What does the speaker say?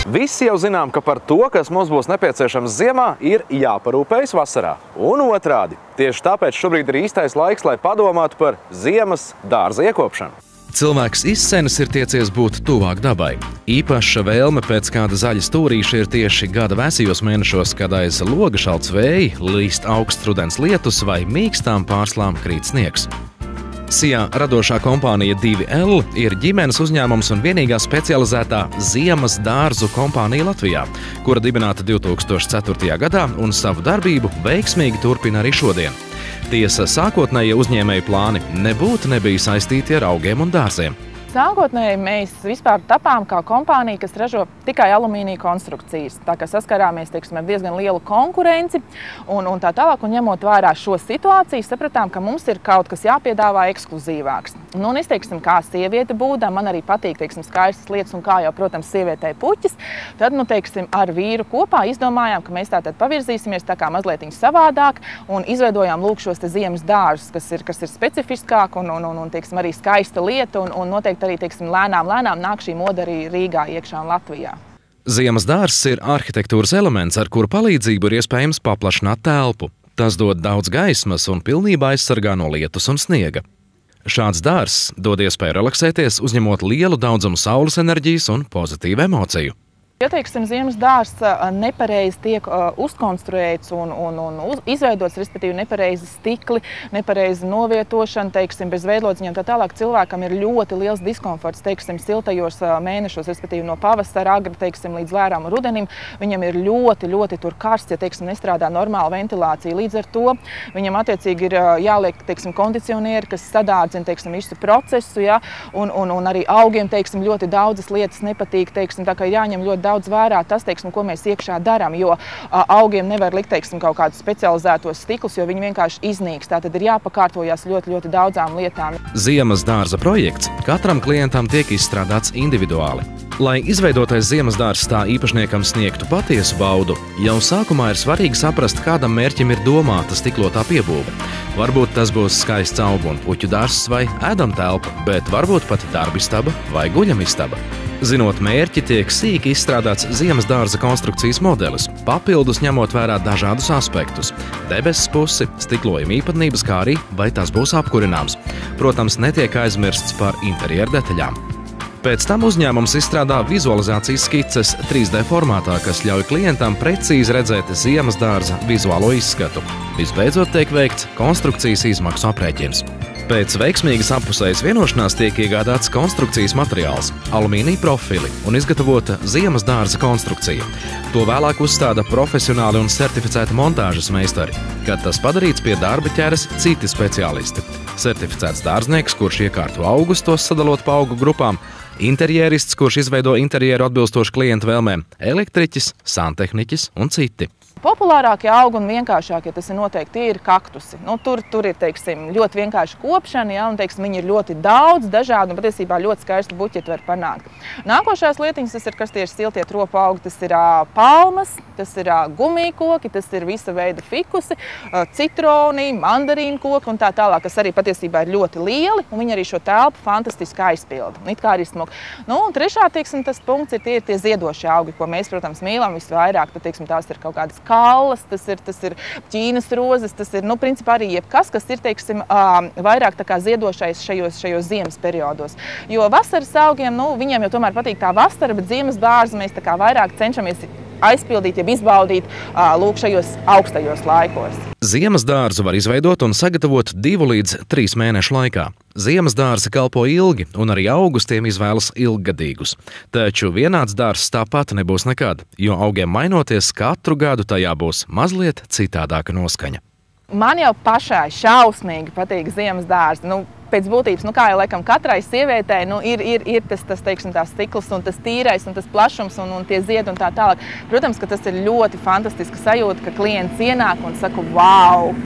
Visi jau zinām, ka par to, kas mums būs nepieciešams ziemā, ir jāparūpējas vasarā. Un otrādi. Tieši tāpēc šobrīd ir īstais laiks, lai padomātu par ziemas dārza iekopšanu. Cilvēks izsenis ir tiecies būt tuvāk dabai. Īpaša vēlme pēc kāda zaļa stūrīša ir tieši gada vēsajos mēnešos, kad aiz loga šalts vēji, līst augsts rudens lietus vai mīkstām pārslām krīt sniegs. Sijā radošā kompānija 2L ir ģimenes uzņēmums un vienīgā specializētā ziemas dārzu kompānija Latvijā, kura dibināta 2004. gadā un savu darbību veiksmīgi turpina arī šodien. Tiesa, sākotnējie uzņēmēju plāni nebūtu nebija saistīti ar augiem un dārziem. Sākotnēji mēs vispār tapām kā kompānija, kas ražo tikai alumīnija konstrukcijas. Tā kā saskarāmies, teiksim, ar diezgan lielu konkurenci un tā tālāk, un ņemot vērā šo situāciju, sapratām, ka mums ir kaut kas jāpiedāvā ekskluzīvāks. Nu, un es, teiksim, kā sieviete būdam, man arī patīk, teiksim, skaistas lietas un kā jau, protams, sievietei puķis. Tad, nu, teiksim, ar vīru kopā izdomājām, ka mēs tātad pavirzīsimies tā kā mazlietiņ savādāk un izveidojām lūk šos te ziemas dārzus, kas ir specifiskāk un teiksim, arī skaista lieta un noteikti arī, teiksim, lēnām nāk šī moda arī Rīgā iekšā un Latvijā. Ziemas dārzs ir arhitektūras elements, ar kuru palīdzību ir iespējams paplašināt telpu. Tas dod daudz gaismas un pilnībā aizsargā no lietus un sniega. Šāds dārzs dod iespēju relaksēties, uzņemot lielu daudzumu saules enerģijas un pozitīvu emociju. Ja, teiksim, ziemas dārzs nepareizi tiek uzkonstruēts un izveidots, respektīvi nepareizi stikli, nepareizi novietošana, teiksim, bez veidlodziņiem tā tālāk, cilvēkam ir ļoti liels diskomforts, teiksim, siltajos mēnešos, respektīvi no pavasara agri, teiksim, līdz lērām rudenim, viņam ir ļoti tur karsts, ja, teiksim, nestrādā normāla ventilācija. Līdz ar to viņam attiecīgi ir jāliek, teiksim, kondicionieri, kas sadārdzina, teiksim, visu procesu, ja, un arī augiem, teiksim, ļoti daudzas lietas nepatīk, teiksim, tā kā jāņem ļoti daudz vērā tas, teiksim, ko mēs iekšā darām, jo augiem nevar likt, teiksim, kaut kādus specializētos stiklus, jo viņi vienkārši iznīks. Tātad ir jāpakārtojas ļoti daudzām lietām. Ziemas dārza projekts katram klientam tiek izstrādāts individuāli. Lai izveidotais ziemas dārzs tā īpašniekam sniegtu patiesu baudu, jau sākumā ir svarīgi saprast, kādam mērķim ir domāta stiklotā piebūve. Varbūt tas būs skaists augu un puķu dārzs vai ēdamtelpa, bet varbūt pat darbistaba vai guļamistaba. Zinot mērķi, tiek sīki izstrādāts ziemas dārza konstrukcijas modelis, papildus ņemot vērā dažādus aspektus – debesis pusi, stiklojuma īpatnības, kā arī vai tas būs apkurināms. Protams, netiek aizmirsts par interjeru detaļām. Pēc tam uzņēmums izstrādā vizualizācijas skices 3D formātā, kas ļauj klientam precīzi redzēt ziemas dārza vizuālo izskatu. Visbeidzot tiek veikts konstrukcijas izmaksu aprēķins. Pēc veiksmīgas appusējas vienošanās tiek iegādāts konstrukcijas materiāls, alumīnija profili un izgatavota ziemas dārza konstrukcija. To vēlāk uzstāda profesionāli un certificēti montāžas meistari. Kad tas padarīts, pie darba ķeras citi speciālisti. Certificēts dārznieks, kurš iekārto augus, tos sadalot pa augu grupām, interjerists, kurš izveido interjeru atbilstoši klientu vēlmēm, elektriķis, santehniķis un citi. Populārākie augi un vienkāršākie, tas ir noteikti ir kaktusi. Nu, tur ir, teiksim, ļoti vienkārši kopšana, ja, un, teiksim, viņi ir ļoti daudz, dažādi, un patiesībā ļoti skaisti buķeti var panākt. Nākošās lietiņas, tas ir, kas tieši siltie tropu augi, tas ir palmas, tas ir gumijkoki, tas ir visa veida fikusi, citroni, mandarīnu koki un tā tālāk, kas arī patiesībā ir ļoti lieli, un viņi arī šo telpu fantastiski aizpilda. It kā arī smuki. Nu, un trešā, teiksim, tas punkts ir tie ziedošie augi, ko mēs, protams, mīlam visvairāk, tad, teiksim, tās ir kaut kādas kallas, tas ir Ķīnas rozes, tas ir, nu, principā arī jebkas, kas ir, teiksim, vairāk tā kā ziedošais šajos ziemas periodos. Jo vasaras augiem, nu, viņiem jau tomēr patīk tā vasara, bet ziemas dārzu mēs tā kā vairāk cenšamies aizpildīt, jeb izbaudīt lūk šajos augstajos laikos. Ziemas dārzu var izveidot un sagatavot 2 līdz 3 mēnešu laikā. Ziemas dārzi kalpo ilgi, un arī augus tiem izvēlas ilggadīgus. Taču vienāds dārzs tāpat nebūs nekad, jo augiem mainoties katru gadu tajā būs mazliet citādāka noskaņa. Man jau pašai šausmīgi patīk ziemas dārzi. Nu, pēc būtības, nu kā jau laikam katrai sievietei, nu ir tas teiksim, tās stikls un tas tīrais un tas plašums un tie ziedi un tā tālāk. Protams, ka tas ir ļoti fantastiska sajūta, ka klients ienāk un saka, wow!